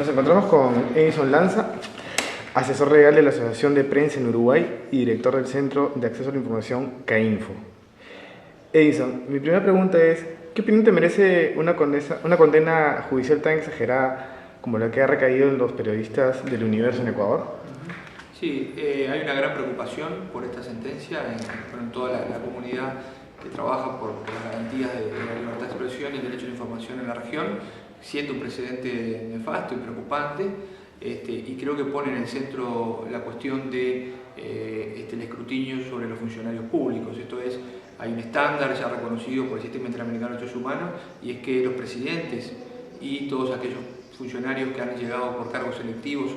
Nos encontramos con Edison Lanza, asesor legal de la Asociación de Prensa en Uruguay y director del Centro de Acceso a la Información CAINFO. Edison, mi primera pregunta es, ¿qué opinión te merece una condena judicial tan exagerada como la que ha recaído en los periodistas del Universo en Ecuador? Sí, hay una gran preocupación por esta sentencia en toda la comunidad que trabaja por las garantías de la libertad de expresión y el derecho a la información en la región. Siente un precedente nefasto y preocupante, y creo que pone en el centro la cuestión de el escrutinio sobre los funcionarios públicos. Esto es, hay un estándar ya reconocido por el Sistema Interamericano de Derechos Humanos, y es que los presidentes y todos aquellos funcionarios que han llegado por cargos electivos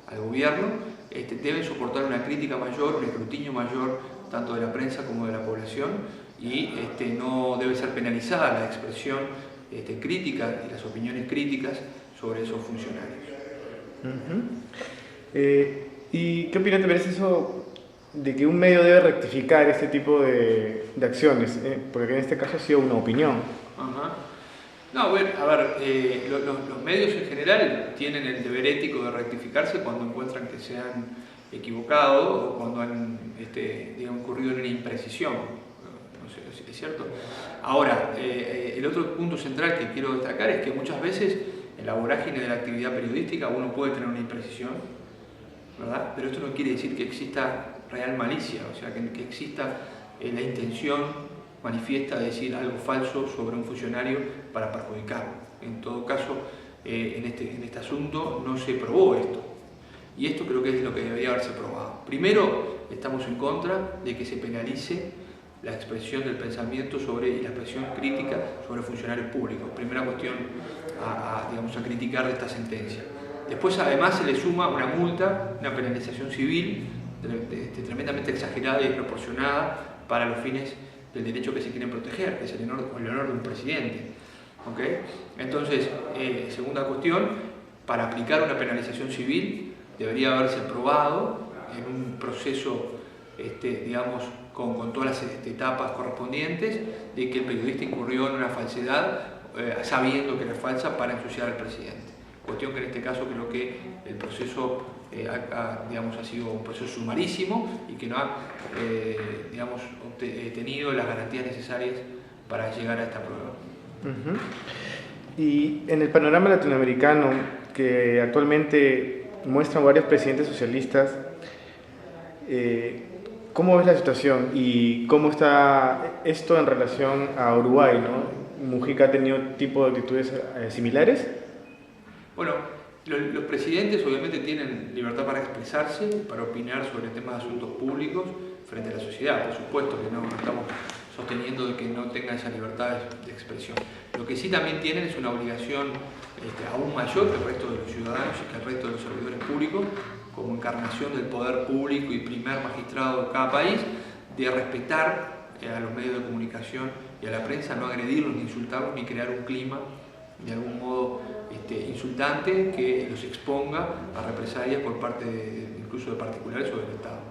al gobierno deben soportar una crítica mayor, un escrutinio mayor, tanto de la prensa como de la población, y no debe ser penalizada la expresión crítica y las opiniones críticas sobre esos funcionarios. ¿Y qué opinión te merece eso de que un medio debe rectificar este tipo de acciones? Porque en este caso ha sido una opinión. No, bueno, a ver, los medios en general tienen el deber ético de rectificarse cuando encuentran que se han equivocado o cuando han incurrido en una imprecisión. No sé, ¿es cierto? Ahora, el otro punto central que quiero destacar es que muchas veces en la vorágine de la actividad periodística uno puede tener una imprecisión, ¿verdad? Pero esto no quiere decir que exista real malicia, o sea, que exista la intención manifiesta de decir algo falso sobre un funcionario para perjudicarlo. En todo caso, en este asunto no se probó esto. Y esto creo que es lo que debería haberse probado. Primero, estamos en contra de que se penalice la expresión del pensamiento y la expresión crítica sobre funcionarios públicos. Primera cuestión a criticar de esta sentencia. Después, además, se le suma una multa, una penalización civil tremendamente exagerada y desproporcionada para los fines del derecho que se quieren proteger, que es el honor de un presidente. ¿Okay? Entonces, segunda cuestión, para aplicar una penalización civil debería haberse probado en un proceso, con todas las etapas correspondientes, de que el periodista incurrió en una falsedad sabiendo que era falsa para ensuciar al presidente. Cuestión que en este caso creo que el proceso ha sido un proceso sumarísimo y que no ha tenido las garantías necesarias para llegar a esta prueba. Y en el panorama latinoamericano, que actualmente muestran varios presidentes socialistas, ¿cómo ves la situación y cómo está esto en relación a Uruguay, ¿no? ¿Mujica ha tenido tipo de actitudes similares? Bueno, los presidentes obviamente tienen libertad para expresarse, para opinar sobre temas de asuntos públicos frente a la sociedad. Por supuesto que no estamos sosteniendo de que no tengan esa libertad de expresión. Lo que sí también tienen es una obligación aún mayor que el resto de los ciudadanos y que el resto de los servidores públicos, como encarnación del poder público y primer magistrado de cada país, de respetar a los medios de comunicación y a la prensa, no agredirlos ni insultarlos ni crear un clima de algún modo insultante que los exponga a represalias por parte incluso de particulares o del Estado.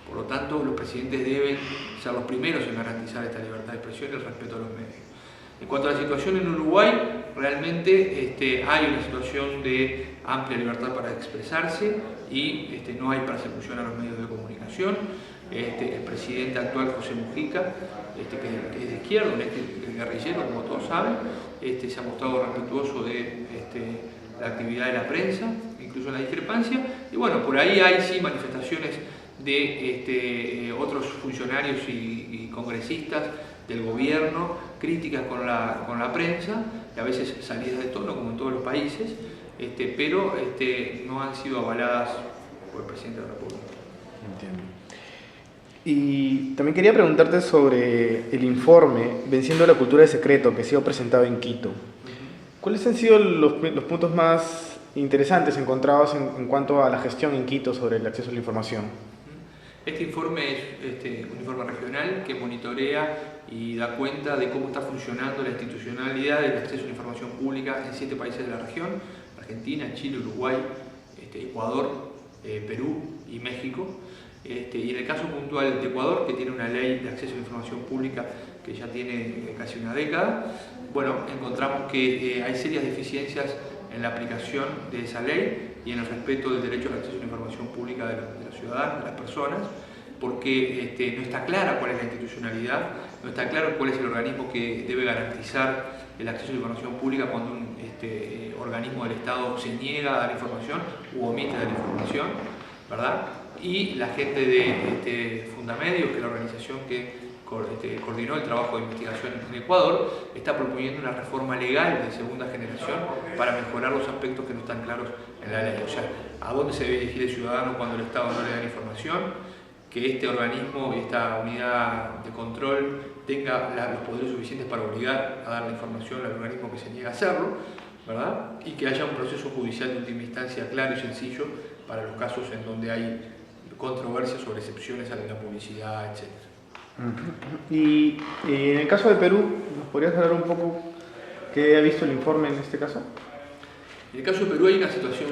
Por lo tanto, los presidentes deben ser los primeros en garantizar esta libertad de expresión y el respeto a los medios. En cuanto a la situación en Uruguay, realmente hay una situación de amplia libertad para expresarse y no hay persecución a los medios de comunicación. El presidente actual, José Mujica, que es de izquierda, un guerrillero, como todos saben, se ha mostrado respetuoso de la actividad de la prensa, incluso en la discrepancia. Y bueno, por ahí hay sí manifestaciones de otros funcionarios y congresistas del gobierno, críticas con la prensa, y a veces salidas de tono, como en todos los países, pero no han sido avaladas por el presidente de la República. Entiendo. Y también quería preguntarte sobre el informe Venciendo la cultura del secreto que ha sido presentado en Quito. ¿Cuáles han sido los puntos más interesantes encontrados en cuanto a la gestión en Quito sobre el acceso a la información? Este informe es un informe regional que monitorea y da cuenta de cómo está funcionando la institucionalidad del acceso a la información pública en 7 países de la región: Argentina, Chile, Uruguay, Ecuador, Perú y México. Y en el caso puntual de Ecuador, que tiene una ley de acceso a la información pública que ya tiene casi una década, bueno, encontramos que hay serias deficiencias en la aplicación de esa ley y en el respeto del derecho al acceso a la información pública de los ciudadanos, de las personas, porque no está clara cuál es la institucionalidad, no está claro cuál es el organismo que debe garantizar el acceso a la información pública cuando un organismo del Estado se niega a dar información u omite dar información, ¿verdad? Y la gente de Fundamedios, que es la organización que coordinó el trabajo de investigación en Ecuador, está proponiendo una reforma legal de segunda generación para mejorar los aspectos que no están claros en la ley. O sea, a dónde se debe dirigir el ciudadano cuando el Estado no le da información, que este organismo y esta unidad de control tenga los poderes suficientes para obligar a dar la información al organismo que se niega a hacerlo, ¿verdad? Y que haya un proceso judicial de última instancia claro y sencillo para los casos en donde hay controversias sobre excepciones a la publicidad, etc. Y en el caso de Perú, ¿nos podrías hablar un poco qué ha visto el informe en este caso? En el caso de Perú hay una situación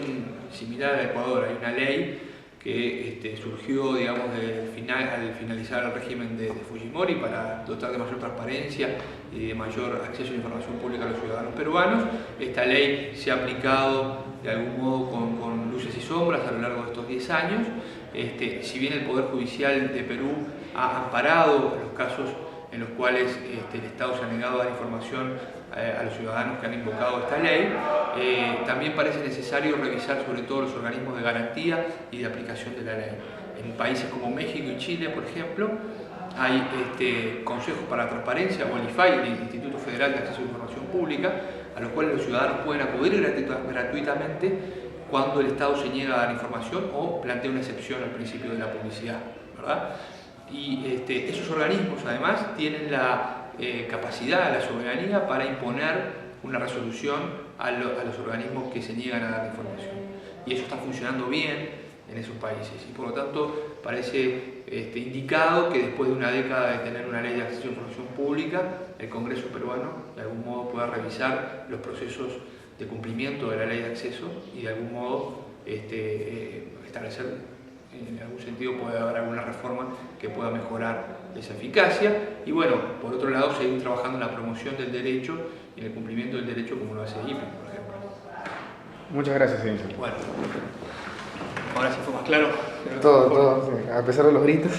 similar a Ecuador. Hay una ley que surgió, digamos, al finalizar el régimen de Fujimori para dotar de mayor transparencia y de mayor acceso a la información pública a los ciudadanos peruanos. Esta ley se ha aplicado de algún modo con luces y sombras a lo largo de estos 10 años. Si bien el Poder Judicial de Perú ha amparado los casos en los cuales el Estado se ha negado a dar información a los ciudadanos que han invocado esta ley, también parece necesario revisar sobre todo los organismos de garantía y de aplicación de la ley. En países como México y Chile, por ejemplo, hay consejos para la transparencia, o el IFAI, el Instituto Federal de Acceso a la Información Pública, a los cuales los ciudadanos pueden acudir gratuitamente cuando el Estado se niega a dar información o plantea una excepción al principio de la publicidad, ¿verdad? Y esos organismos además tienen la capacidad, la soberanía para imponer una resolución a los organismos que se niegan a dar información. Y eso está funcionando bien en esos países y por lo tanto parece indicado que después de una década de tener una ley de acceso a la información pública, el Congreso peruano de algún modo pueda revisar los procesos de cumplimiento de la ley de acceso y de algún modo establecer, en algún sentido puede haber alguna reforma que pueda mejorar esa eficacia y bueno, por otro lado seguir trabajando en la promoción del derecho y en el cumplimiento del derecho como lo hace IPI, por ejemplo. Muchas gracias, señor. Bueno, ahora sí fue más claro. Todo, sí, a pesar de los gritos.